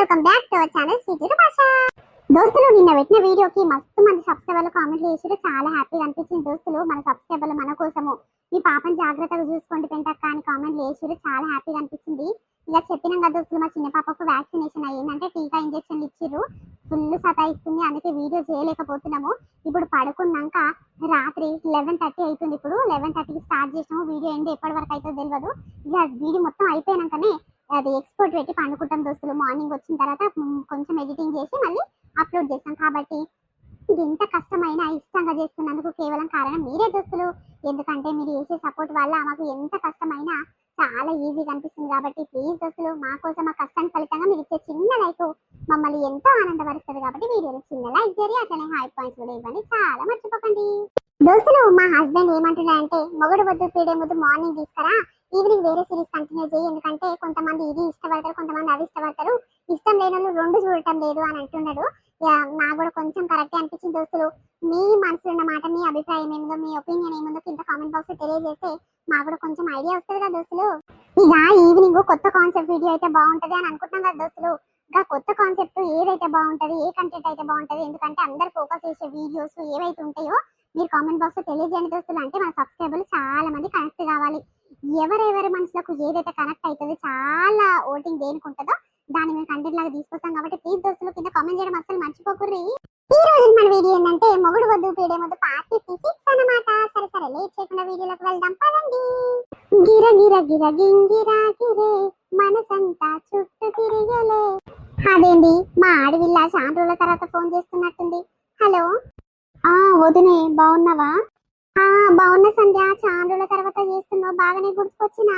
Welcome back to our channel Sweety భాష. దోస్తులు నిన్న పెట్టిన వీడియోకి మస్తు మంది సబ్స్క్రైబర్లు కామెంట్లు చేసారు. చాలా హ్యాపీగా అనిపించింది దోస్తులు. మన సబ్స్క్రైబర్లు మన కోసము మీ పాపని జాగ్రత్తగా చూసుకోండి పెంటక్క అని కామెంట్లు చేసారు. చాలా హ్యాపీగా అనిపించింది. ఇలా చెప్పినాం కదా దోస్తులు, మా చిన్న పాపకు వ్యాక్సినేషన్ అయ్యిందంటే టీకా ఇంజెక్షన్లు ఇచ్చిర్రు. ఫుల్ సతాయిస్తుంది, అందుకే వీడియో చేయలేకపోతున్నాము. ఇప్పుడు పడుకున్నాక రాత్రి 11:30 అవుతుంది. ఇప్పుడు 11:30కి స్టార్ట్ చేసినాము. వీడియో ఎండ్ ఎప్పటి వరకు అవుతుందో తెలియదు. ఇక వీడియో మొత్తం అయిపోయినాకనే అది ఎక్స్పోర్ట్ పెట్టి పండుకుంటాం దోస్తులు. మార్నింగ్ వచ్చిన తర్వాత కొంచెం ఎడిటింగ్ చేసి మళ్ళీ అప్లోడ్ చేస్తాం. కాబట్టి ఇది ఎంత కష్టమైనా ఇష్టంగా చేస్తున్నందుకు కేవలం కారణం మీరే దోస్తులు. ఎందుకంటే మీరు చేసే సపోర్ట్ వల్ల మాకు ఎంత కష్టమైనా చాలా ఈజీగా అనిపిస్తుంది. కాబట్టి ప్లీజ్ దోస్తులు, మా కోసం మా కష్టానికి ఫలితంగా మీరు ఇచ్చే చిన్న లైక్ మమ్మల్ని ఎంతో ఆనందపరుస్తుంది. కాబట్టి వీడియోని చిన్న లైక్ చేసి అట్లనే హై పాయింట్స్ కూడా ఇవ్వండి, చాలా మర్చిపోకండి దోస్తులు. మా హస్బెండ్ ఏమంటున్నాడంటే మొగుడు వద్దు పీడే ముద్దు మార్నింగ్ తీసుకురా, ఈవినింగ్ వేరే సిరీస్ కంటిన్యూ చేయి. ఎందుకంటే కొంతమంది ఇది ఇష్టపడతారు, కొంతమంది అది ఇష్టపడతారు. ఇష్టం లేని వాళ్ళు రెండు చూడటం లేదు అని అంటున్నాడు. నాకు కూడా కొంచెం కరెక్టే అనిపించింది దోస్తులు. మీ మనసులో ఉన్న మాట, మీ అభిప్రాయం ఏముందో, మీ ఒపీనియన్ ఏముందో కింద కామెంట్ బాక్స్ లో తెలియజేస్తే మాకు కూడా కొంచెం ఐడియా వస్తుంది కదా దోస్తులు. ఇక ఈవినింగ్ కొత్త కాన్సెప్ట్ వీడియో అయితే బాగుంటది అని అనుకుంటున్నాం కదా దోస్తులు. ఇంకా కొత్త కాన్సెప్ట్ ఏదైతే బాగుంటది, ఏ కంటెంట్ అయితే బాగుంటది, ఎందుకంటే అందరు ఫోకస్ చేసే వీడియోస్ ఏవైతే ఉంటాయో మీరు కామెంట్ బాక్స్ లో తెలియజేయండి దోస్తులు. అంటే మన సబ్స్క్రైబర్లు చాలా మంది కనెక్ట్ కావాలి. ఎవరెవరి మనసులకు ఏదైతే కనెక్ట్ అవుతుందో, చాలా ఓటింగ్ దేనికి ఉంటుందో దాన్ని మేము కంటెంట్ లాగా తీసుకొస్తాం. కాబట్టి ప్లీజ్ దోస్తులు కింద కామెంట్ చేయడం అసలు మర్చిపోకుర్రి. ఈ రోజు మన వీడియో ఏంటంటే మొగుడు వద్దు పీడే ముద్దు పార్ట్ 56 అన్నమాట. సరే లేట్ చేయకుండా వీడియోలోకి వెళ్దాం పదండి. గిర గిర గిర గింగిరా గిరే మనసంతా చుట్టూ తిరిగలే. అదేంటి మా ఆడవిల్ల చాలా రోజుల తర్వాత ఫోన్ చేస్తున్నట్టుంది. హలో వదినే, బాగున్నావా? బాగున్నా సంధ్య, చాలా రోజుల తర్వాత చేస్తున్నావు, బాగానే గుర్తుకొచ్చినా?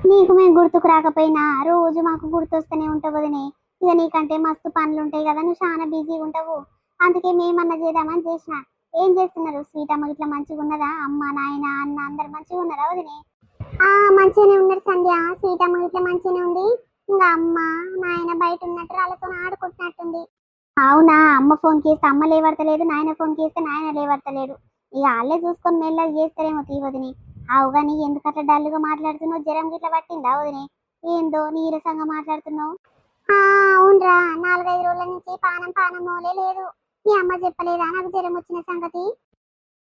నీకు మేము గుర్తుకు రాకపోయినా రోజు మాకు గుర్తొస్తూనే ఉంటావు వదినే. ఇక నీకంటే మస్తు పనులు ఉంటాయి కదా, నువ్వు చాలా బిజీగా ఉంటావు. అందుకే మేమన్నా చేద్దామని చేసిన. ఏం చేస్తున్నారు? స్వీట్ అమ్మ ఇట్లా మంచిగా ఉన్నదా? అమ్మ నాయన అన్న అందరు మంచిగా ఉన్నారా వదినే? మంచిగానే ఉన్నారు సంధ్య. స్వీట్ అమ్మ ఇట్లా మంచిగానే ఉంది. ఇంకా అమ్మ నాయన బయట ఉన్నట్టు వాళ్ళతో ఆడుకుంటున్నట్టుంది. అవునా? అమ్మ ఫోన్ చేస్తే అమ్మ లేవడతలేదు, నాయన ఫోన్ చేస్తే నాయన లేవడతలేడు. ఇక వాళ్ళే చూసుకొని మెల్లగా చేస్తారేమో తీ వదిని. అవుగాని ఎందుకు అట్లా డల్గా మాట్లాడుతున్నావు? జ్వరం గిట్లా పట్టిందా వదినే? ఏందో నీరసంగా మాట్లాడుతున్నావు? అవునరా, 4-5 రోజుల నుంచి పానమోలే లేదు. మీ అమ్మ చెప్పలేదా నాకు జ్వరం వచ్చిన సంగతి?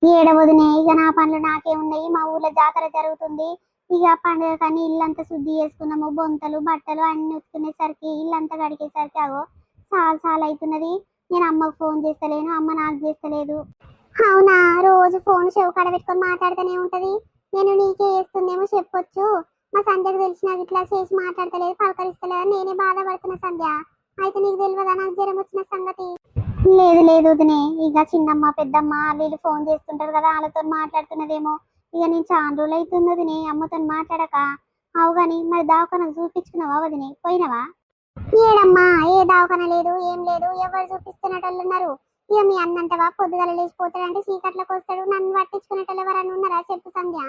ఏడ వదినే, ఇక నా పనులు నాకే ఉన్నాయి. మా ఊర్లో జాతర జరుగుతుంది. ఇక పండుగ కానీ ఇల్లంతా శుద్ధి చేసుకున్నాము. బొంతలు బట్టలు అన్ని ఉతుకునేసరికి ఇల్లంతా గడికేసరికి అగో చాలా అవుతున్నది. నేను అమ్మకు ఫోన్ చేస్తలేను, అమ్మ నాకు చేస్తలేదు. అవునా? రోజు ఫోన్ చెవు కాడ పెట్టుకొని మాట్లాడుతూనే ఉంటది. నేను నీకే చేస్తుందేమో చెప్పొచ్చు. మా సంధ్యకు తెలిసిన ఇట్లా చేసి మాట్లాడతలేదు, పలకరిస్తలేదు, నేనే బాధపడుతున్నా సంధ్య. అయితే నీకు తెలియదా నాకు జ్వరం వచ్చిన సంగతి? లేదు వదినే, ఇక చిన్నమ్మ పెద్దమ్మ వీళ్ళు ఫోన్ చేస్తుంటారు కదా, వాళ్ళతో మాట్లాడుతున్నదేమో. ఇక నేను చాలా రోజులు అవుతుంది వదినే అమ్మతో మాట్లాడక. అవుగాని మరి దవాఖానకు చూపించుకున్నావా వదినే? పోయినవా? ఏడమ్మా, ఏ దవాఖాన లేదు, ఏం లేదు. ఎవరు చూపిస్తున్నట్టు ఉన్నారు? ఇక మీ అన్నంటవా పొద్దుగల లేచిపోతాడంటే చీకట్లకు వస్తాడు. నన్ను పట్టించుకునేటోళ్ళు ఎవరన్నా ఉన్నారా చెప్పు సంధ్య?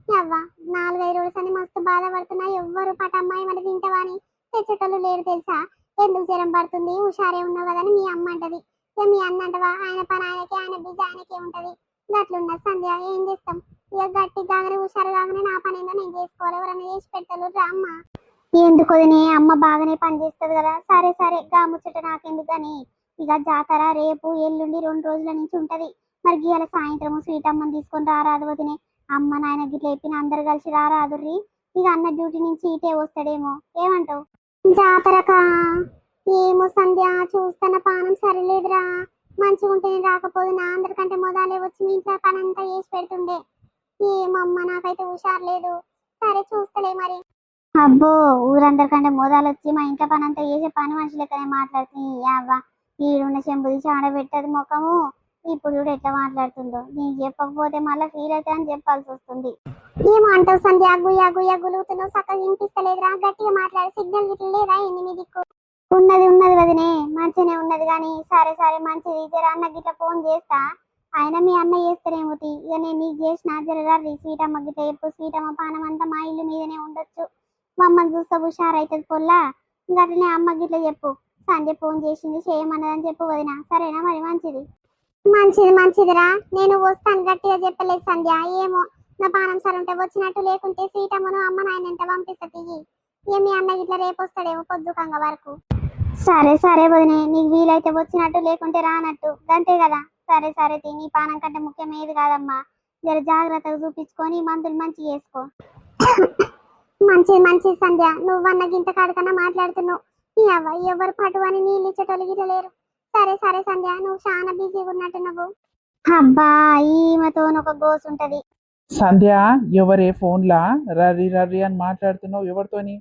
అవ్వ 4-5 రోజులు అని మస్తు బాధపడుతున్నా. ఎవ్వరు పటమ్మాయి మరి తింటావా అని తెచ్చేటోళ్ళు లేరు తెలుసా. ఎందుకు జ్వరం పడుతుంది, హుషారే ఉన్నావు కదా అని మీ అమ్మ అంటది. ఇక మీ అన్నంటవా ఆయన పని ఆయనకే, ఆయన బిజీ ఆయనకే ఉంటది. గట్లున్నది సంధ్య, ఏం చేస్తాం? ఇక గట్టి కాగానే హుషారు కాగానే నా పని ఏందో నేను చేసుకోవాలి. ఎవరైనా చేసి పెడతారు రా అమ్మ. ఎందుకు వదినే, అమ్మ బాగానే పని చేస్తుంది కదా. సరే గా ముచ్చట నాకెందుకు అని. ఇక జాతర రేపు ఎల్లుండి 2 రోజుల నుంచి ఉంటది. మరి గీయాల సాయంత్రం స్వీట్ అమ్మని తీసుకొని రారాదు వదినే. అమ్మ నాయన గిట్ల చెప్పిన అందరు కలిసి రారాదుర్రి. ఇక అన్న డ్యూటీ నుంచి ఇటే వస్తాడేమో, ఏమంటావు? జాతరకా? ఏమో సంధ్య, చూస్తున్న పానం సరిలేదురా. మంచిగా ఉంటే నేను రాకపోదునా? అందరికంటే మొదలే వచ్చి మీ ఇంట్లో పని అంతా చేసి పెడుతుండే. ఏమమ్మ నాకైతే హుషారు లేదు. సరే చూస్తలే మరి. అబ్బో, ఊరందరికంటే మొదలు వచ్చి మా ఇంట్లో పని అంతా చేసే పని మనిషి లెక్కనే మాట్లాడుతుంది. అవ్వ ఈడున్న చెంబుది చాడబెట్టదు ముఖము. ఇప్పుడు కూడా ఎట్లా మాట్లాడుతుందో, నీకు చెప్పకపోతే మళ్ళీ ఫీల్ అవుతా అని చెప్పాల్సి వస్తుంది. ఏమో అంటావు సంధ్య? గుయ్యా గులుగుతున్నావు, చక్కగా వినిపిస్తలేదురా. గట్టిగా మాట్లాడి, సిగ్నల్ గిట్ల లేదా ఏంది మీ దిక్కు? ఉన్నది వదినే, మంచిగానే ఉన్నది. కానీ సరే మంచిది. జర అన్న గిట్ల ఫోన్ చేస్తా. ఆయన మీ అన్న చేస్తారేమో. ఇక నేను నీకు చేసిన జరగర్రి. స్వీట్ అమ్మ గిట్ల చెప్పు. స్వీట్ అమ్మ పానం అంతా మా ఇల్లు మీదనే ఉండొచ్చు. మమ్మల్ని చూస్తే హుషారు అవుతుంది పొల్లా. గట్లనే అమ్మ గిట్ల చెప్పు. సంధ్య ఫోన్ చేసింది చేయమన్నదని చెప్పు వదినా. సరేనా మరి? మంచిదిరా. నేను వస్తాను, గట్టిగా చెప్పలేదు సంధ్య. ఏమో నా పానం సరే ఉంటే వచ్చినట్టు, లేకుంటే సీటమ్మను అమ్మ నాయనంటే పంపిస్తుంది. ఇక మీ అన్న ఇట్లా రేపు వస్తాడేమో పొద్దుకంగ వరకు. సరే సరే వదినే, నీకు వీలైతే వచ్చినట్టు లేకుంటే రానట్టు అంతే కదా. సరే సరే నీ పానం కంటే ముఖ్యం ఏది కాదమ్మా. జర జాగ్రత్తగా చూపించుకొని మందులు మంచి చేసుకో. మంచిది మంచిది సంధ్య, నువ్వన్న గింత కాడికన్నా మాట్లాడుతున్నావు. ఈ అవ్వ ఎవరు పటు అని నీళ్ళు ఇచ్చేటోళ్ళు గిట్ల లేరు. సరే సరే సంధ్య, నువ్వు చాలా బిజీగా ఉన్నట్టు నువ్వు. అబ్బా, ఈమెతో ఒక గోసు ఉంటది. సంధ్య, ఎవరే ఫోన్లా రర్రి రర్రి అని మాట్లాడుతున్నావు? ఎవరితోని?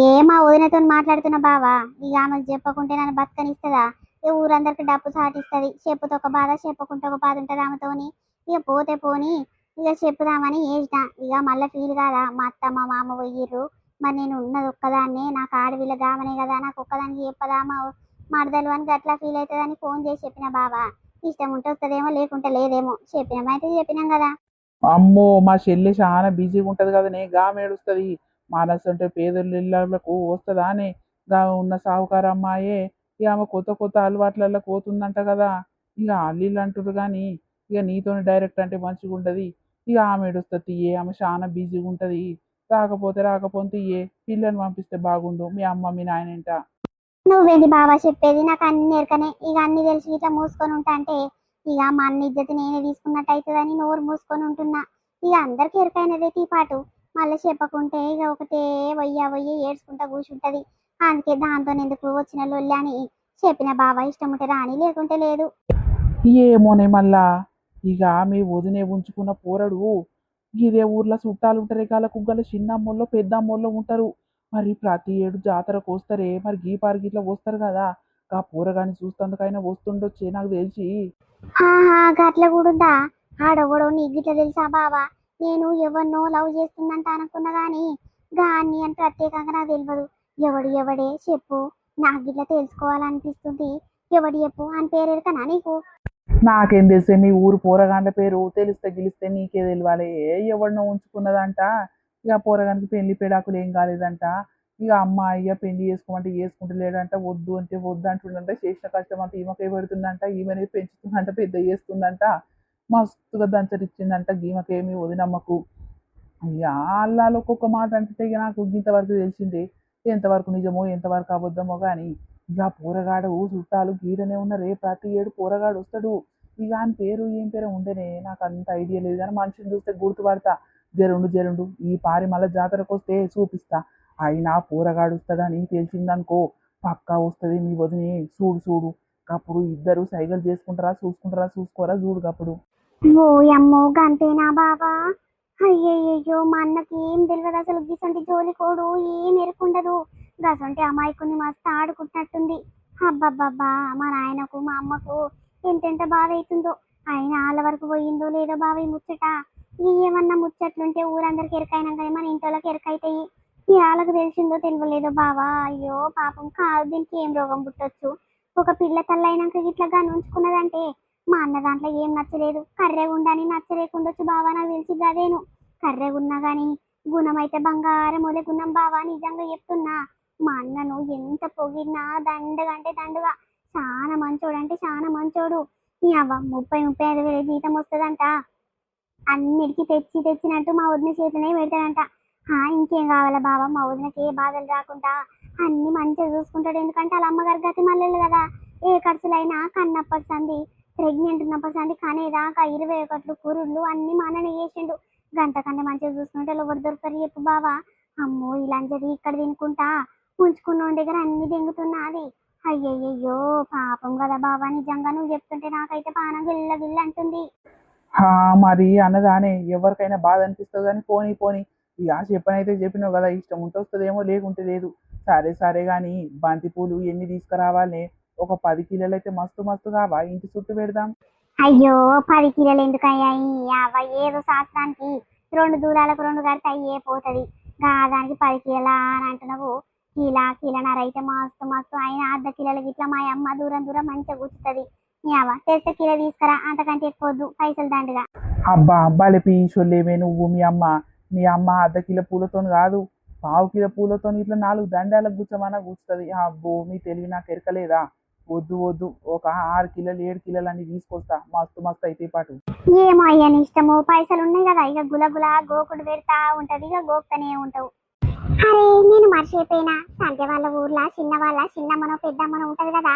ఏమా వదినతో మాట్లాడుతున్నా బావా. ఇక ఆమెకు చెప్పకుంటే నన్ను బతకనిస్తుందా? ఇక ఊరందరికి డబ్బు సాటిస్తుంది. చెప్పుతో ఒక బాధ, చెప్పకుంటే ఒక బాధ ఉంటుంది ఆమెతోని. ఇక పోతే పోని, ఇక చెప్పుదామని ఏసిన. ఇక మళ్ళీ ఫీల్ కాదా, మా అత్త మా మామ పోయిర్రు, మరి నేను ఉన్నది ఒక్కదాన్నే, నాకు ఆడవిల్ల గామనే కదా, నాకు ఒక్కదానికి చెప్పదా మా మరదలు అని గట్లా ఫీల్ అవుతుందని ఫోన్ చేసి చెప్పిన బావా. ఇష్టం ఉంటే వస్తుందేమో, లేకుంటే లేదేమో. చెప్పినామైతే చెప్పినాం కదా. అమ్మో, మా చెల్లి చాలా బిజీగా ఉంటది కదనే, గామె ఏడుస్తుంది. మానసంటే పేదల ఇళ్ళకు వస్తుందా అని గా ఉన్న సావుకారు అమ్మాయే ఇక ఆమె కొత్త కొత్త అలవాట్లలో పోతుందంట కదా. ఇక అల్లీళ్ళు అంటారు కానీ ఇక నీతోని డైరెక్ట్ అంటే మంచిగా ఉంటుంది. ఇక ఆమె ఏడుస్తుంది తీయే, ఆమె చాలా బిజీగా ఉంటుంది. రాకపోతే తీయే, పిల్లని పంపిస్తే బాగుండు మీ అమ్మ మీ నాయనంట. నువ్వేంది బాబా చెప్పేది, నాకు అన్ని ఎరకనే. ఇక అన్ని తెలిసి ఇట్లా మూసుకొని ఉంటా అంటే ఇక మా అన్న ఇజ్జతి నేనే తీసుకున్నట్టు అవుతుందని నోరు మూసుకొని ఉంటున్నా. ఇక అందరికి ఎరకైనదే టీ పాటు, మళ్ళీ చెప్పకుంటే ఇక ఒకటే వయ్యి ఏడ్చుకుంటా కూర్చుంటది. అందుకే దాంతో ఎందుకు వచ్చిన లొల్లి అని చెప్పిన బాబా. ఇష్టం ఉంటే రాని, లేకుంటే లేదు. ఏమోనే మళ్ళా, ఇక మీ వదినే ఉంచుకున్న పోరడు ఇదే ఊర్లో చుట్టాలు ఉంటారే, కాళ్ళ కుగ్గల చిన్నమ్మోళ్ళు పెద్దమ్మోళ్ళు ఉంటారు. మరి ప్రతి ఏడు జాతరకు వస్తారే, మరి గీ పార్కి ఇట్లా వస్తారు కదా. ఆ పోరగాని చూస్తందుకైనా వస్తుండొచ్చే నాకు తెలిసి. ఆహా, గట్ల కూడా ఉందా? ఆడెవడో నీకు గిట్ల తెలుసా బావా? నేను ఎవరినో లవ్ చేస్తుందంట అనుకున్నా గాని గాన్ని అని ప్రత్యేకంగా నాకు తెలియదు. ఎవడే చెప్పు, నాకు గిట్ల తెలుసుకోవాలనిపిస్తుంది. ఎవడు చెప్పు అని పేరు ఎరకనా నీకు? నాకేం తెలిసే, మీ ఊరు పోరగాండ్ల పేరు తెలిస్తే గిలిస్తే నీకే తెలియాలి. ఎవరినో ఉంచుకున్నదంట. ఇక పోరగానికి పెళ్లి పేడాకులు ఏం కాలేదంట. ఇక అమ్మాయి పెళ్లి చేసుకోమంటే చేసుకుంటలేడంట, వద్దు అంటే వద్దు అంటుండంట. చేసిన కష్టం అంతా ఈమెకే పెడుతుందంట, ఈమెనే పెంచుతుందంట, పెద్ద చేస్తుందంట, మస్తుగా దంచరిచ్చిందంట ఈమెకేమి వదినమ్మకు. ఇక అల్లాలు ఒక్కొక్క మాట అంటే ఇక నాకు ఇంతవరకు తెలిసింది. ఎంతవరకు నిజమో ఎంతవరకు అబద్ధమో కానీ ఇక పోరగాడు చుట్టాలు గీడనే ఉన్నారే, ప్రతి ఏడు పోరగాడు వస్తాడు. ఇక ఆయన పేరు ఏం పేరు ఉండేనే, నాకు అంత ఐడియా లేదు కానీ మనిషిని చూస్తే గుర్తుపడతా. జరుండు ఈ పారి మళ్ళీ జాతరకు వస్తే చూపిస్తా. అయినా పోరగాడు వస్తాడని తెలిసిందనుకో, పక్కా వస్తుంది మీ వదిని. చూడు అప్పుడు ఇద్దరు సైకిల్ చేసుకుంటారా చూసుకోరా చూడు అప్పుడు. ఓ అమ్మో, గంతేనా బాబా? అయ్యయ్యో, మా అన్నకి ఏం తెలియదు అసలు. గిసంటి జోలి కోడు ఏం ఎరుకుండదు. గసంటి అమాయకుని మస్తు ఆడుకుంటున్నట్టుంది. అబ్బబ్బబ్బా, మా నాయనకు మా అమ్మకు ఎంతెంత బాధ అవుతుందో. ఆయన వాళ్ళ వరకు పోయిందో లేదో బావ ఈ ముచ్చట. ఏమన్నా ముచ్చట్లుంటే ఊరందరికి ఎరకైనా కానీ మన ఇంట్లోకి ఎరకైతాయి. ఈ వాళ్ళకు తెలిసిందో తెలియలేదో బావా. అయ్యో పాపం, కాదు దీనికి ఏం రోగం పుట్టొచ్చు. ఒక పిల్ల తల్లైనాక ఇట్లా ఉంచుకున్నదంటే మా అన్న దాంట్లో ఏం నచ్చలేదు. కర్రె ఉండని నచ్చలేకుండొచ్చు బావా, నాకు తెలిసి గదేను. కర్రె ఉన్నా గాని గుణం అయితే బంగారం ఒలే గుణం బావా, నిజంగా చెప్తున్నా. మా అన్నను ఎంత పొగిడినా దండగంటే దండుగా. చాలా మంచోడు అంటే చాలా మంచోడు. ఈ అవ్వ 30-35 వేల జీతం వస్తుందంట. అన్నిటికీ తెచ్చినట్టు మా వదిన చేతినే పెడతాడంట. ఇంకేం కావాలా బావా, మా వదినకి ఏ బాధలు రాకుండా అన్ని మంచిగా చూసుకుంటాడు. ఎందుకంటే వాళ్ళ అమ్మగారి గతి మల్లెలు కదా. ఏ ఖర్చులైనా కన్నప్పటి సంది, ప్రెగ్నెంట్ ఉన్నప్పటి సంది కనేదాకా 21 కూరుళ్ళు అన్ని మా అన్ననే చేసిండు. గంట కన్నా మంచిగా చూసుకుంటే ఎవరు దొరకరు చెప్పు బావా. అమ్మో, ఇలాంటిది ఇక్కడ తినుకుంటా ఉంచుకున్న దగ్గర అన్ని దెంగుతున్నది. అయ్యయ్యో పాపం కదా బావా, నిజంగా నువ్వు చెప్తుంటే నాకైతే పానం గిల్ల అంటుంది. మరి అన్నదానే, ఎవరికైనా బాధ అనిపిస్తుంది కానీ పోనీ. ఇక చెప్పనైతే చెప్పినావు కదా, ఇష్టం ఉంటే వస్తుందేమో లేకుంటే లేదు. సరే కానీ బంతి పూలు ఎన్ని తీసుకురావాలి? ఒక 10 కిలోలు అయితే మస్తు కావా, ఇంటి చుట్టూ పెడదాం. అయ్యో, 10 కిలోలు ఎందుకు అయ్యాయి? ఏదో శాస్త్రానికి 2 దూరాలకు 2 కడితే అయ్యే పోతుంది. దానికి 10 కిలోలా అని అంటున్నావు? కిలోన్నర అయితే మస్తు అయినా అర్ధ కిలోలకి ఇట్లా మా అమ్మ దూరం మంచిగా కూర్చుతుంది. తెస్తే కిలో తీసుకురా, అంతకంటే ఎక్కువ వద్దు, పైసలు దండుగా. అబ్బా అబ్బాలే పీచోళ్ళేమే నువ్వు. మీ అమ్మ అర్ధ కిలో పూలతో కాదు, 1/2 కిలో పూలతో ఇట్లా 4 దండాలకు కూర్చోమన్నా కూర్చుతుంది. అబ్బో, మీ తెలివి నాకు ఎరకలేదా? వద్దు, ఒక 6 కిలోలు 7 కిలోలు అన్ని తీసుకొస్తా, మస్తు అయితే పాటు. ఏమో అయ్యా నీ ఇష్టము, పైసలు ఉన్నాయి కదా. ఇక గులగుల గోకుడు పెడతా ఉంటది, ఇక గోక్తనే ఉంటావు. అరే నేను మర్చిపోయినా, సంధ్య వాళ్ళ ఊర్లో చిన్నమ్మనో పెద్దమ్మనో ఉంటది కదా,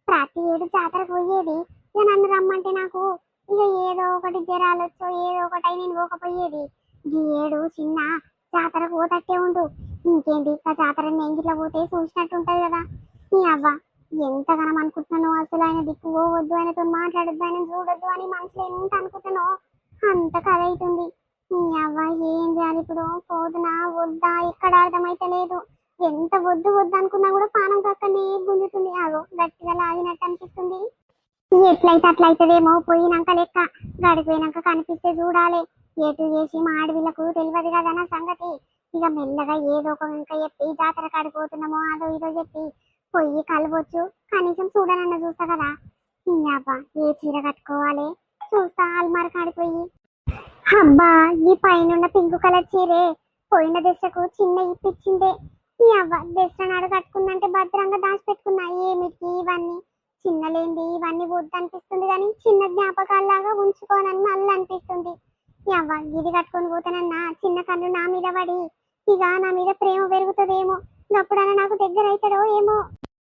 ప్రతి ఏడు జాతరకు పోయేది. ఇక నన్ను రమ్మంటే నాకు ఇక ఏదో ఒకటి జ్వరాలు వచ్చో ఏదో ఒకటి అయి నేను పోకపోయేది. ఈ ఏడు చిన్న జాతరకు పోతట్టే ఉండు. ఇంకేంటి ఆ జాతర నెంగిట్లా పోతే చూసినట్టు ఉంటది కదా. నీ అవ్వ ఎంతగానం అనుకుంటున్నాను, అసలు ఆయన దిక్కు పోవద్దు, ఆయనతో మాట్లాడొద్దు, ఆయన చూడొద్దు అని మనసులో ఎంత అనుకుంటున్నానో అంత కథ అవుతుంది. నీ అవ్వ ఏం చేయాలి ఇప్పుడు, పోదునా వద్దా ఎక్కడ అర్థమైతే లేదు. ఎంత వద్దు వద్దు అనుకున్నా కూడా పానం కక్కనే గుంజుతుంది. ఆగో గట్టిగా లాగినట్టు అనిపిస్తుంది. ఎట్లయితే అట్లయితదేమో, పోయినాక లెక్క, గడిపోయినాక కనిపిస్తే చూడాలి. ఎటు చేసి మా ఆడవిళ్ళకు తెలియదు కదా నా సంగతి. ఇక మెల్లగా ఏదో ఒక వెంక చెప్పి జాతర కాడిపోతున్నామో అదో ఇదో చెప్పి పొయ్యి కలవచ్చు, కనీసం చూడనన్న చూస్తా కదా. నీ అవ్వ ఏ చీర కట్టుకోవాలి చూస్తా అల్మార కాడిపోయి. అబ్బా ఈ పైన పింక్ కలర్ చీరే పోయిన దశకు చిన్న ఇప్పించిందే. ఈ అవ్వ దసరా నాడు కట్టుకుందంటే భద్రంగా దాచిపెట్టుకున్నా. ఏమిటి ఇవన్నీ చిన్నలేంది, ఇవన్నీ వద్దు అనిపిస్తుంది కానీ చిన్న జ్ఞాపకాల్లాగా ఉంచుకోనని మళ్ళీ అనిపిస్తుంది. ఈ అవ్వ ఇది కట్టుకొని పోతానన్నా చిన్న కన్ను నా మీద పడి ఇక నా మీద ప్రేమ పెరుగుతుందేమో, అప్పుడన్నా నాకు దగ్గర అవుతాడో ఏమో.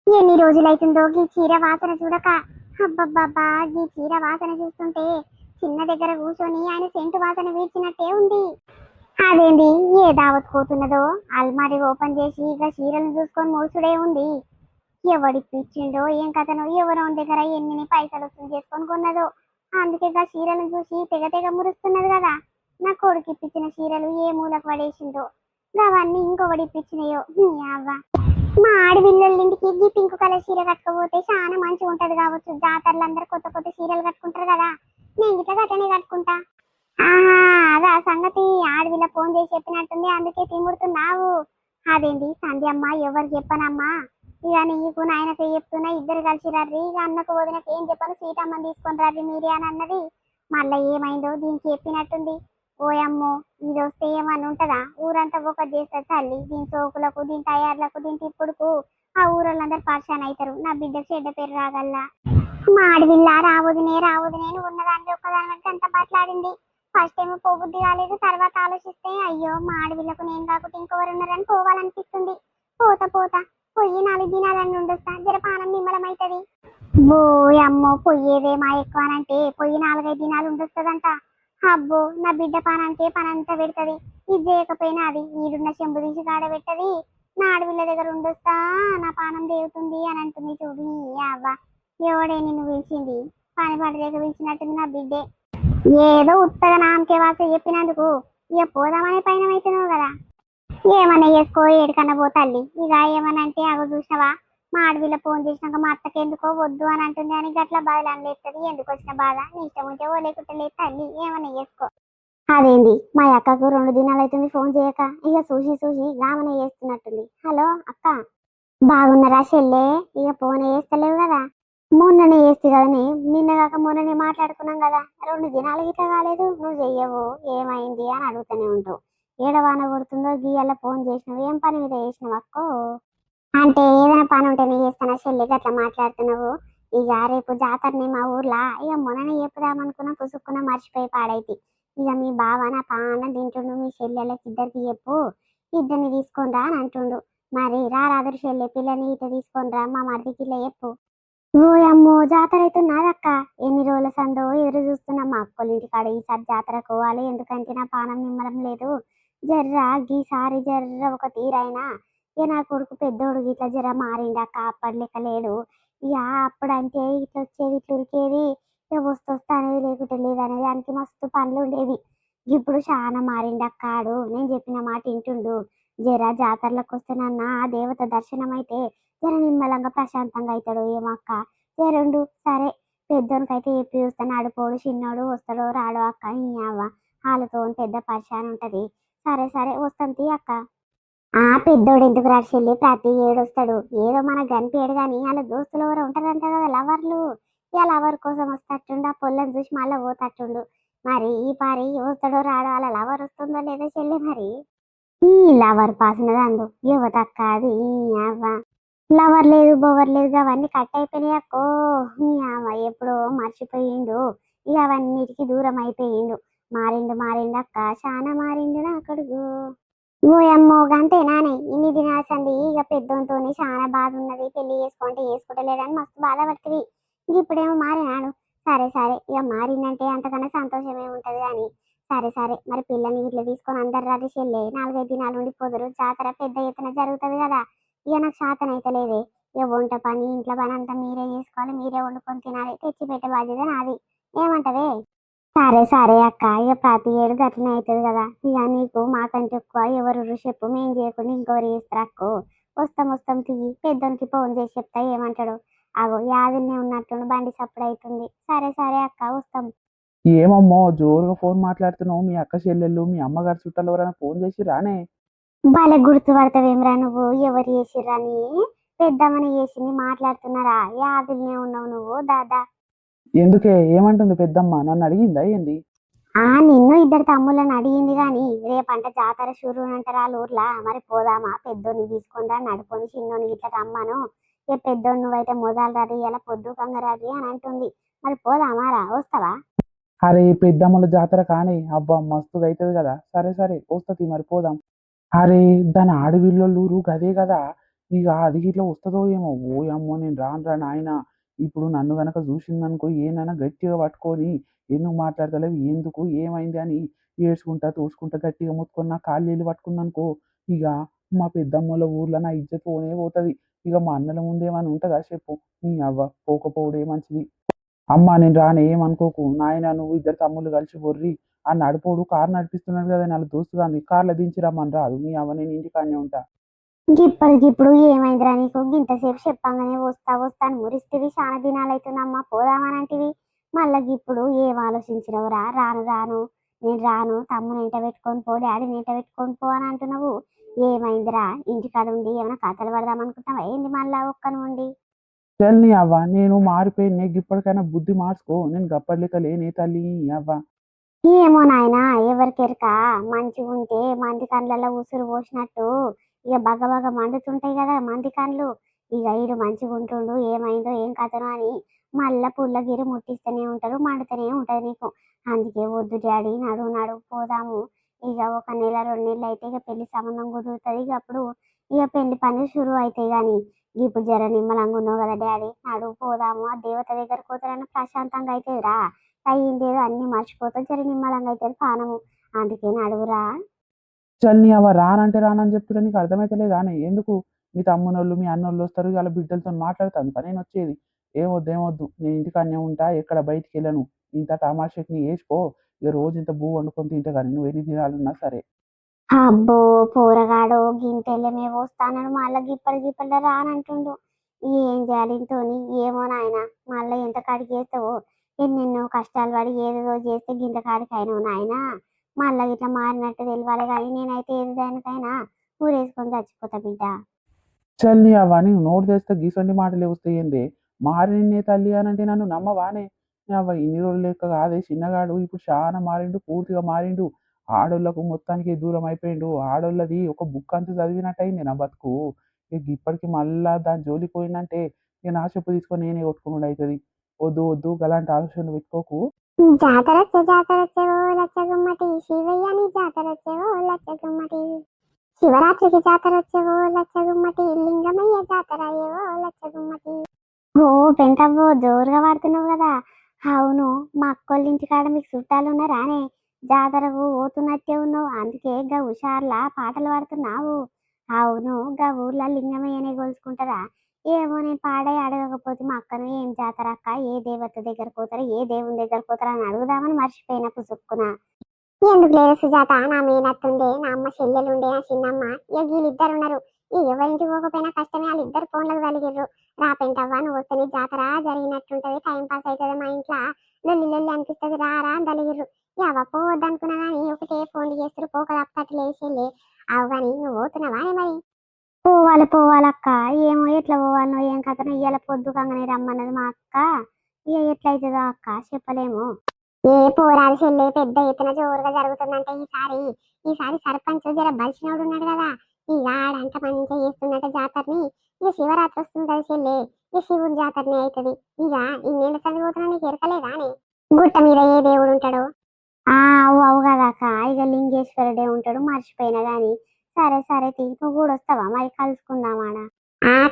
ఎన్ని రోజులైతుందో ఈ చీర వాసన చూడక. అబ్బబ్బబ్బా ఈ చీర వాసన చూస్తుంటే చిన్న దగ్గర కూర్చొని ఆయన సెంటు వాసన వీడ్చినట్టే ఉంది. అదేంది ఏ దావత్ పోతున్నదో, అల్మారి ఓపెన్ చేసి ఇక చీరలను చూసుకొని మోసుడే ఉంది. ఎవడిప్పించిండో ఏం కథనో, ఎవరో దగ్గర ఎన్ని పైసలు వసూలు చేసుకొని కొన్నదో, అందుకే ఇక చీరలను చూసి తెగ తెగ మురుస్తున్నది కదా. నా కొడుకు ఇప్పించిన చీరలు ఏ మూలకు పడేసిందో, అవన్నీ ఇంకొకటి ఇప్పించినాయో. అవ్వ మా ఆడపిల్లలింటికి ఈ పింక్ కలర్ చీర కట్టుకోపోతే చాలా మంచిగా ఉంటది కావచ్చు. జాతరలు అందరు కొత్త కొత్త చీరలు కట్టుకుంటారు కదా, నేను ఇట్లా గట్టనే కట్టుకుంటా. ఆహా అదా సంగతి, ఆడవిల్ల ఫోన్ చేసి చెప్పినట్టుంది, అందుకే తిముడుతున్నావు. అదేంటి సంధ్యమ్మ ఎవరు చెప్పనమ్మా, ఇక నీకు నాయనకి చెప్తున్నా, ఇద్దరు కలిసి రర్రి, ఇక అన్నకు వదినకి ఏం చెప్పను, సీతమ్మని తీసుకొని రర్రి మీరే అని అన్నది. మళ్ళీ ఏమైందో దీనికి చెప్పినట్టుంది. ఓయమ్మో ఇది వస్తే ఏమని ఉంటదా, ఊరంతా ఒక చేస్తారు తల్లి. దీని సోకులకు, దీని తయారులకు, దీని తిప్పుడుకు ఆ ఊరోళ్ళందరూ పరిశాన్ అవుతారు. నా బిడ్డకు చెడ్డ పేరు రాగల్లా. మా ఆడవిల్ల రావదునే రావదునే ఉన్నదానికి ఒక్కదాని బట్టి అంత మాట్లాడింది. ఫస్ట్ ఏమో పోబుద్ది కాలేదు, తర్వాత ఆలోచిస్తే అయ్యో మా ఆడవిల్లకు నేను కాకుండా ఇంకెవరు ఉన్నారని పోవాలనిపిస్తుంది. పోతా పోతా పొయ్యి 4 దినాలని ఉండొస్తా, జరపానం నిమ్మలమైతది. ఓ అమ్మో పొయ్యేదే మా ఎక్కువ అంటే పొయ్యి 4-5 దినాలు ఉండొస్తుందంట. అబ్బో నా బిడ్డ పానానికే పనంతా పెడుతుంది. ఇది చేయకపోయినా అది ఈడున్న చెంబు తీసి కాడ పెట్టది, నా ఆడవిల్ల దగ్గర ఉండొస్తా నా పానం దేవుతుంది అని అంటుంది. చూడు నీ అవ్వ, ఎవడే నిన్ను పిలిచింది, పని పాట దగ్గర పిలిచినట్టుంది నా బిడ్డే. ఏదో ఉత్తగా నామకే వాస చెప్పినందుకు ఇక పోదామనే పైన అవుతున్నావు కదా. ఏమన్నా చేసుకో ఏడికన్నా పోతల్లి. ఇక ఏమన్నా అంటే అగో చూసినవా, మా ఆడవిల్ల ఫోన్ చేసినాక మా అత్తకి ఎందుకో వద్దు అని అంటుంది అని గట్ల బాధలు అనలేస్తుంది. ఎందుకు వచ్చిన బాధ, నీ ఇష్టం ఉంటే ఓ లేకుంటే లేదు తల్లి, ఏమన్నా చేసుకో. అదేంది మా అక్కకు 2 దినాలు అవుతుంది ఫోన్ చేయక, ఇక చూసి చూసి గామనే చేస్తున్నట్టుంది. హలో అక్క, బాగున్నారా చెల్లె, ఇక ఫోన్ చేస్తలేవు కదా. మొన్ననే చేస్తే కదనే, నిన్న కాక మొన్ననే మాట్లాడుకున్నాం కదా, 2 దినాలు గిట్లా కాలేదు, నువ్వు చెయ్యవు ఏమైంది అని అడుగుతూనే ఉంటావు. ఏడవాన కొడుతుందో గీయల్ల ఫోన్ చేసినావు, ఏం పని మీద చేసినావు అక్కో. అంటే ఏదైనా పని ఉంటేనే చేస్తానా చెల్లి, అట్లా మాట్లాడుతున్నావు. ఇక రేపు జాతరని మా ఊర్లో, ఇక మొన్ననే చెప్పుదామనుకున్నా పుసుక్కున మర్చిపోయి పాడైతే. ఇక మీ బావ నా పానం తింటుండు, మీ చెల్లెళ్ళకి ఇద్దరికి చెప్పు, ఇద్దరిని తీసుకొని రా అని అంటుండు. మరి రారాదురు చెల్లె, పిల్లని ఇట్లా తీసుకొని రా, మా మరిదికి ఇట్లా చెప్పు. ఓ అమ్మో జాతర అవుతున్నదక్క, ఎన్ని రోజుల సందో ఎదురు చూస్తున్నా. మా అక్కల ఇంటికాడ ఈసారి జాతర పోవాలి, ఎందుకంటే నా పానం నిమ్మలం లేదు. జర్ర గీసారి జర్ర ఒక తీరైనా, ఇక నా కొడుకు పెద్దోడు ఇట్లా జర మారిండక్క, అప్పటి లెక్క లేడు. ఇక అప్పుడంటే ఇట్లా వచ్చేది ఇట్లా ఉరికేది, ఇక వస్తొస్తా అనేది లేకుంటే లేదనేది, దానికి మస్తు పనులు ఉండేది. ఇప్పుడు చాలా మారిండక్కాడు, నేను చెప్పిన మాట వింటుండు. జర జాతరలకు వస్తేనన్నా ఆ దేవత దర్శనం అయితే జర నిమ్మలంగా ప్రశాంతంగా అవుతాడు. ఏమక్క జరుండు సరే, పెద్దోనికైతే చెప్పి చూస్తాను, ఆడిపోడు చిన్నోడు వస్తాడో రాడో అక్క. అవ్వ వాళ్ళతో పెద్ద పరిశాన్ ఉంటది. సరే సరే వస్తాను తీ అక్క. ఆ పెద్దోడు ఎందుకు రాశెళ్ళి ప్రతి ఏడు వస్తాడు, ఏదో మనకు కనిపించడు కానీ వాళ్ళ దోస్తులు ఎవరు ఉంటారంట కదా లవర్లు, ఇక లవర్ కోసం వస్తట్టుండు, ఆ పొల్లని చూసి మళ్ళీ పోతట్టుండు. మరి ఈ పారి వస్తాడో రాడో, అలా లవర్ వస్తుందో లేదో చెల్లి. మరి ఈ లవర్ పాసినది అందు యువతక్క, అది అవ్వ లవర్ లేదు బొవర్ లేదు అవన్నీ కట్ అయిపోయినాయి అక్కో. అవ్వ ఎప్పుడో మర్చిపోయిండు, ఇక అవన్నిటికి దూరం అయిపోయిండు. మారిండు మారిండు అక్క, చాలా మారిండు నా కొడుకు. ఓయమ్మో గంతే నానే ఇన్ని దినాల్సింది ఇక పెద్దోనితోని చాలా బాధ ఉన్నది పెళ్లి చేసుకుంటలేడని మస్తు బాధపడుతుంది ఇప్పుడేమో మారినాడు. సరే సరే ఇక మారిందంటే అంతకన్నా సంతోషమే ఉంటది కానీ సరే సరే మరి పిల్లని ఇట్లా తీసుకొని అందరు రాజు చెల్లె 4-5 దినాలు ఉండిపోదురు జాతర పెద్ద ఎత్తున జరుగుతుంది కదా. ఇక నాకు శాతం అయితే లేదే. ఇక వంట పని ఇంట్లో పని అంతా మీరే చేసుకోవాలి మీరే వండుకొని తినాలి తెచ్చి పెట్టే బాధ్యత నాది. ఏమంటవే? సరే సరే అక్క ఇక ప్రతి ఏడు గట్లనే అవుతుంది కదా. ఇక నీకు మాకంటే ఎక్కువ ఎవరు చెప్పు మేం చేయకుండా ఇంకెవరు చేస్తారు అక్కో. వస్తాం తీయి పెద్దోనికి ఫోన్ చేసి చెప్తా ఏమంటాడు. అగో యాదుల్నే ఉన్నట్టుండి బండి సప్పుడు అవుతుంది. సరే సరే అక్క వస్తాం. ఏమమ్మో జోరుగా ఫోన్ మాట్లాడుతున్నావు, మీ అక్క చెల్లెళ్ళు మీ అమ్మగారు చుట్టాలు ఎవరైనా ఫోన్ చేసి రానే? భలే గుర్తుపడతావేమ్రా నువ్వు ఎవరు చేసిర్రని. పెద్దమ్మని చేసింది మాట్లాడుతున్నారా? యాదుల్నే ఉన్నావు నువ్వు దాదా. ఎందుకే ఏమంటుంది పెద్దమ్మ, నన్ను అడిగిందా ఏంది? నిన్ను ఇద్దరు తమ్ముళ్ళని అడిగింది గాని రేపంట జాతర షురు అంటారా వాళ్ళ ఊర్లా. మరి పోదామా పెద్దోని తీసుకుందా నడుకొని చిన్నోని ఇట్లా రమ్మను. ఇక పెద్దోడు నువ్వైతే మొదలు రది ఇలా పొద్దు కంగరది అని అంటుంది. మరి పోదామా రా వస్తావా? అరే పెద్దమ్మల జాతర కానీ అబ్బా మస్తుగా అవుతుంది కదా. సరే సరే వస్తుంది మరి పోదాం. అరే దాని ఆడవిల్లూరు గదే కదా. ఇక అది ఇట్లా వస్తుందో ఏమో. ఓ అమ్మో నేను రాను నాయన. ఇప్పుడు నన్ను గనక చూసిందనుకో ఏనైనా గట్టిగా పట్టుకొని ఎందుకు మాట్లాడతలేవు ఎందుకు ఏమైంది అని ఏడ్చుకుంటా తోసుకుంటా గట్టిగా ముట్టుకొని నా కాళ్ళు పట్టుకుందనుకో. ఇక మా పెద్దమ్మల ఊర్లో నా ఇజ్జత్ పోనే పోతుంది. ఇక మా అన్నల ముందేమని ఉంటుందా చెప్పు. నీ అవ్వ పోకపోవడే మంచిది. అమ్మా నేను రాను ఏమనుకోకు నాయన. నువ్వు ఇద్దరు తమ్ముళ్ళు కలిసి బొర్రి ఆ నడుపోడు కారు నడిపిస్తున్నాడు కదా నాలుగు దోస్తుగా అంది కార్లో దించి రమ్మని రాదు. నీ అవ్వ నేను ఇంటికాడనే ఉంటా. ఇప్పుడు ఏమైందిరా నీకు గింతసేపు చెప్పంగానే వస్తా అని మురిstivi చాలా దినాలు అవుతుందమ్మా పోదామనంటివి. మళ్ళా ఇప్పుడు ఏం ఆలోచించినవురా? రాను నేను రాను తమ్ముని ఎంట పెట్టుకొని పో డాడీని ఎంట పెట్టుకొని పో అని అంటున్నావు. ఏమైందిరా? ఇంటికాడ ఉండి ఏమైనా కథలు పడదాం అనుకుంటావా ఏంది మళ్ళా ఒక్కను ఉండి? చల్ నీ అవ్వ నేను మారిపోయిన ఇప్పటికైనా బుద్ధి మార్చుకో. నేను గప్పట్లేక లేనే తల్లి నీ అవ్వ. ఏమో నాయనా ఎవరికెరక. మంచిగుంటే మంది కండ్లలో ఉసురు పోసినట్టు ఇక బగ మండుతుంటాయి కదా మంది కండ్లు. ఇక ఈడు మంచిగుంటుండు ఏమైందో ఏం కథనో అని మళ్ళా పుల్లగిరి ముట్టిస్తూనే ఉంటారు మండుతూనే ఉంటది నీకు. అందుకే వద్దు డాడీ నడు పోదాము. ఇక 1 నెల 2 నెలలు అయితే ఇక పెళ్లి సంబంధం కుదురుతుంది. ఇక అప్పుడు ఇక పెళ్లి పని షురు అవుతాయి కానీ ఇప్పుడు జర నిమ్మలంగా ఉన్నావు కదా డాడీ నడు పోదాము. ఆ దేవత దగ్గరకు పోతారని ప్రశాంతంగా అవుతుంది రా. అయ్యిందేదో అన్ని మర్చిపోతా జర నిమ్మలంగా అవుతుంది పానము. అందుకే నడువురా. చల్ నీ అవ్వ రానంటే రానని చెప్తుంటే నీకు అర్థమైతలేదా అని ఎందుకు? మీ తమ్మునోళ్ళు మీ అన్నోళ్ళు వస్తారు వాళ్ళ బిడ్డలతో మాట్లాడతాను కానీ నేను వచ్చేది. ఏమొద్దు నేను ఇంటికాడనే ఉంటా ఎక్కడ బయటికి వెళ్ళను. ఇంత టమాషకి వేసిపో. ఇక రోజు ఇంత బూ వండుకొని తింటే కానీ నువ్వు ఎన్ని దినాలున్నా సరే. అబ్బో పోరగాడు గింతెళ్ళమే వస్తానడు మళ్ళా గిప్పటి రానంటుండు. ఏం చేయాలి ఇంతోని ఏమో నాయన. మళ్ళా ఎంత కాడికి చేస్తావో ఎన్నెన్నో కష్టాలు పడి ఏదేదో చేస్తే గింత కాడికి అయినావు నాయన. మళ్ళా ఇట్లా మారినట్టు తెలియాలి కానీ నేనైతే ఏది దానికైనా ఊరేసుకొని చచ్చిపోతా బిడ్డ. చల్ నీ అవ్వ నీవు నోటు తెస్తే గీసండి మాటలు వస్తాయి ఏంది? మారినే తల్లి అని అంటే నన్ను నమ్మవానే? నీ అవ్వ ఇన్ని రోజులు లెక్క కాదే చిన్నగాడు ఇప్పుడు చాలా మారిండు పూర్తిగా మారిండు. ఆడోళ్ళకు మొత్తానికి దూరం అయిపోయిండు. ఆడోళ్ళది ఒక బుక్ అంతా చదివినట్టు అయింది నా బతుకు. ఇక ఇప్పటికి మళ్ళా దాని జోలికి పోయిందంటే ఇక నా చెప్పు తీసుకొని నేనే కొట్టుకున్నాడు అవుతుంది. వద్దు గలాంటి ఆలోచనలు పెట్టుకోకు. జాతరొచ్చే ఓ లచ్చ గుమ్మటి శివయ్యని జాతరొచ్చే ఓ లచ్చ గుమ్మటి. శివరాత్రికి జాతరొచ్చేవో లచ్చ గుమ్మటి లింగమయ్య జాతర అయ్యేవో లచ్చ గుమ్మటి. ఓ పెంటవ్వో జోరుగా వాడుతున్నావు కదా. అవును మా అక్కోళ్ళ ఇంటికాడ మీకు చుట్టాలు ఉన్నారానే? జాతరకు పోతున్నట్టే ఉన్నావు అందుకే గా హుషార్లా పాటలు పాడుతున్నావు. అవును గా ఊర్లో లింగమయ్యనే కొలుసుకుంటారా? ఏమో నేను పాడే అడగకపోతే మా అక్కను ఏం జాతర అక్క ఏ దేవత దగ్గర పోతారా ఏ దేవుని దగ్గర పోతారా అని అడుగుదామని మర్చిపోయిన పుసుక్కున. ఎందుకు లేదు సుజాత నా మేనత్తుండే నా అమ్మ చెల్లెలుండే నా చిన్నమ్మ ఇక వీళ్ళిద్దరు ఉన్నారు. ఈ ఎవరింటికి పోకపోయినా కష్టమే వాళ్ళిద్దరు ఫోన్లకు కలిగిర్రు. రా పెంటవ్వ నువ్వు వస్తే జాతర జరిగినట్టుంటది టైం పాస్ అవుతుంది మా ఇంట్లో లొల్లి అనిపిస్తుంది రా అని కలిగిర్రు. ఇక పోవద్దనుకున్నా కానీ ఒకటే ఫోన్లు చేస్తారు పోక తప్పట్లు లేచేళ్ళే. అవు కానీ నువ్వు పోతున్నావా మరి? పోవాలక్క. ఏమో ఎట్లా పోవాలనో ఏం కథనో ఇవాళ పొద్దుకంగానే రమ్మన్నది మా అక్క. ఇక ఎట్లయితుందో అక్క చెప్పలేము. ఏ పోరాది చెల్లె పెద్ద ఎత్తున జోరుగా జరుగుతుందంటే ఈసారి సర్పంచ్ జర బలిసినోడు ఉన్నాడు కదా. ఇక ఆడంట మంచిగా చేస్తున్నట్టు జాతరని. ఇక శివరాత్రి వస్తుంది కదా చెల్లె ఇక శివుడి జాతరని అవుతుంది. ఇక ఇన్నేళ్ళ చదివుతున్నా నీకు ఎరకలేదా అని? గుట్ట మీద ఏ దేవుడు ఉంటాడు? అవు కదాక ఇక లింగేశ్వరుడే ఉంటాడు మర్చిపోయినా గాని. సరే సరే నువ్వు కూడా వస్తావా మరి కలుసుకుందామాడ?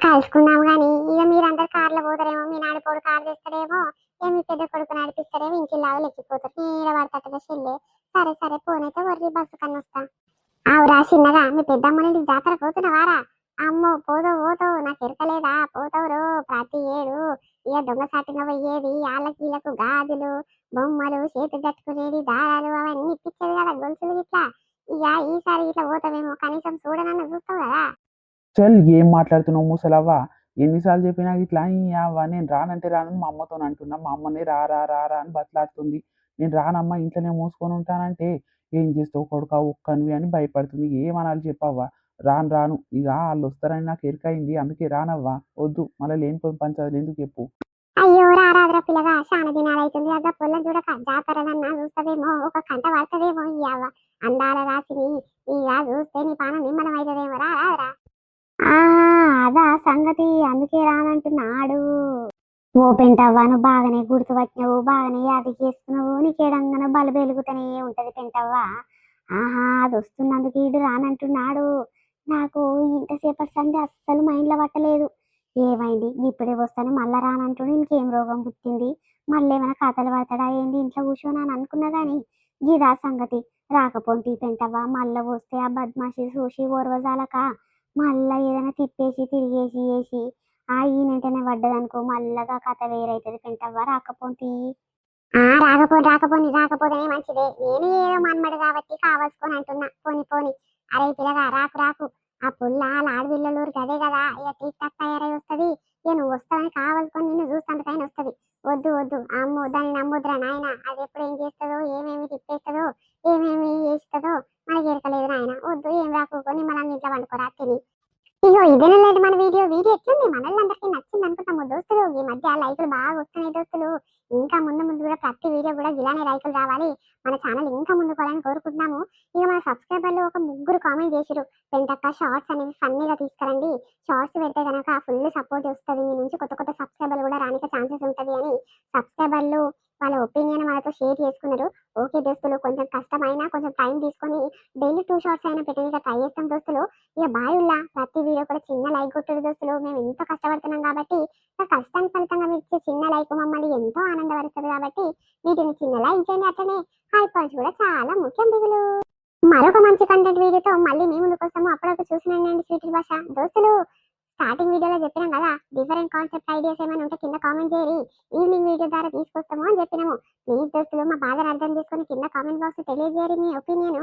కలుసుకుందాం గాని ఇక మీరందరు కార్లో పోతారేమో, మీ నాడిపోడు కారు తెస్తాడేమో, ఇక మీ పెద్ద కొడుకు నడిపిస్తాడేమో, ఇంటిలాగా లెక్కిపోతారు. నీడ పడతట్టుగా చెల్లె. సరే సరే పోనైతే వర్రి బస్సు కన్నా వస్తా. ఆవురా చిన్నగా, మీ పెద్దమ్మనింటి జాతర పోతున్నావారా? అమ్మో పోతావు పోతావు, నాకు ఎరకలేదా? పోతావురో ప్రతి ఏడు. ఇక దొంగ సాటుగా పోయేది, వాళ్ళకి వీళ్ళకు గాజులు బొమ్మలు చేతి కట్టుకునేది దారాలు అవన్నీ ఇప్పించేది కదా, గొలుసులు ఇట్లా. ఇక ఈసారి ఇట్లా పోతావేమో, కనీసం చూడనన్నా చూస్తావు కదా. చల్ ఏం మాట్లాడుతున్నావు ముసలవ్వ? ఎన్నిసార్లు చెప్పినా ఇట్లా ఈ అవ్వ నేను రానంటే రానని మా అమ్మతో అంటున్నా. మా అమ్మని రా రా రా రా అని బతలాడుతుంది. నేను రానమ్మా ఇంట్లోనే మూసుకొని ఉంటానంటే ఏం చేస్తావు కొడుకా ఒక్కనివి అని భయపడుతుంది. ఏమనాలి చెప్పవ్వా? రాను రాను ఇక వాళ్ళు వస్తారని నాకు ఎరికైంది, అందుకే రానవ్వా. వద్దు మళ్ళీ లేనిపోని పంచాలి ఎందుకు చెప్పు. అయ్యో రారాద్ర పిల్లగా, చాలా దినాలు అవుతుంది అగ్గ పొలం చూడక. జాతరలన్నా చూస్తావేమో, ఒక కంట పడుతుందేమో ఈ అవ్వ అందాల రాసిని. ఇక చూస్తే నీ పానం నిమ్మలం అవుతుందేమో. రారా. అదా సంగతి, అందుకే రానంటున్నాడు. ఓ పెంటవ్వ, నువ్వు బాగానే గుర్తుపట్టినావు, బాగానే యాది చేస్తున్నావు. నీకేడంగానో బలు వెలుగుతూనే ఉంటది పెంటవ్వ. ఆహా, అది వస్తున్నందుకు ఈడు రానంటున్నాడు. నాకు ఇంతసేపటి సంది అస్సలు మైండ్లో పట్టలేదు. ఏమైంది ఇప్పుడే వస్తాను మళ్ళా రానంటుడు, ఇంకేం రోగం పుట్టింది? మళ్ళీ ఏమైనా కథలు పడతాడా ఏంది ఇంట్లో కూర్చొని అని అనుకున్నా గాని గిదా సంగతి. రాకపోతే పెంటవ్వ, మళ్ళా వస్తే ఆ బద్మాషి చూసి ఓర్వజాలక మళ్ళా ఏదైనా తిప్పేసి తిరిగేసి వేసి ఈయనంటేనే పడ్డదనుకో, మళ్ళగా కథ వేరైతుంది పెంటవ్వ. రాకపోతే రాకపోతేనే మంచిదే. నేను ఏదో మన్మడు కాబట్టి కావాల్సుకొని అంటున్నా. పోని పోని. అరే పిల్లగా రాకు రాకు. ఆ పుల్ల ఆడపిల్లలూరు గదే కదా, ఇక టీక్ టాక్ తయారై వస్తుంది. ఇక నువ్వు వస్తావని కావాల్సుకొని నిన్ను చూస్తాందుకైనా వస్తుంది. వద్దు వద్దు అమ్మో, దాన్ని నమ్ముద్రా నాయన. అది ఎప్పుడు ఏం చేస్తుందో, ఏమేమి తిప్పేస్తుందో, ఏమేమి చేస్తుందో మనకి ఎరకలేదు నాయన. వద్దు, ఏం రాకుని మనం ఇంట్లో వండుకోరా తిని. ఇగో ఇదేనండి మన వీడియో ఎట్లుంది? మనల్లందరికీ నచ్చింది అనుకుంటాము దోస్తులు. ఈ మధ్య లైకులు బాగా వస్తున్నాయి దోస్తులు. ఇంకా ముందు ముందు కూడా ప్రతి వీడియో కూడా ఇలానే లైకులు రావాలి. మన ఛానల్ ఇంకా ముందుకోవాలని కోరుకుంటున్నాము. ఇక మన సబ్స్క్రైబర్లు ఒక ముగ్గురు కామెంట్ చేసిరు, పెంటక్క షార్ట్స్ అనేవి ఫన్నీగా తీసుకురండి, షార్ట్స్ పెడితే కనుక ఫుల్ సపోర్ట్ వస్తుంది, మీ నుంచి కొత్త కొత్త సబ్స్క్రైబర్లు కూడా రానికి ఛాన్సెస్ ఉంటుంది అని సబ్స్క్రైబర్లు వాళ్ళ ఒపీనియన్ మనతో షేర్ చేసుకున్నారు. ఓకే దోస్తులు, కొంచెం కష్టమైనా కొంచెం టైం తీసుకొని డైలీ 2 షార్ట్స్ అయినా పెట్టడానికి ట్రై చేస్తాం దోస్తులు. ఇక బాయుల్లా ప్రతి వీడియో కూడా చిన్న లైక్ కొట్టడు దోస్తులు. మేము ఎంతో కష్టపడుతున్నాం కాబట్టి ఆ కష్టానికి ఫలితంగా మీరు ఇచ్చే చిన్న లైక్ మమ్మల్ని ఎంతో ఆనందపరుస్తుంది. కాబట్టి వీటిని చిన్న లైక్ చేయండి. అట్లనే హై పాయింట్స్ కూడా చాలా ముఖ్యం దిగులు. మరొక మంచి కంటెంట్ వీడియోతో మళ్ళీ మీ ముందుకు వస్తాము. అప్పటివరకు చూసినండి స్వీటీ భాష దోస్తులు. స్టార్టింగ్ వీడియోలో చెప్పినాం కదా, డిఫరెంట్ కాన్సెప్ట్ ఐడియాస్ ఏమైనా ఉంటే కింద కామెంట్ చేయరి, ఈవినింగ్ వీడియో ద్వారా తీసుకొస్తాము అని చెప్పినాము. ప్లీజ్ దోస్తులు, మా బాధను అర్థం చేసుకొని కింద కామెంట్ బాక్స్ తెలియజేయరి మీ ఒపీనియన్.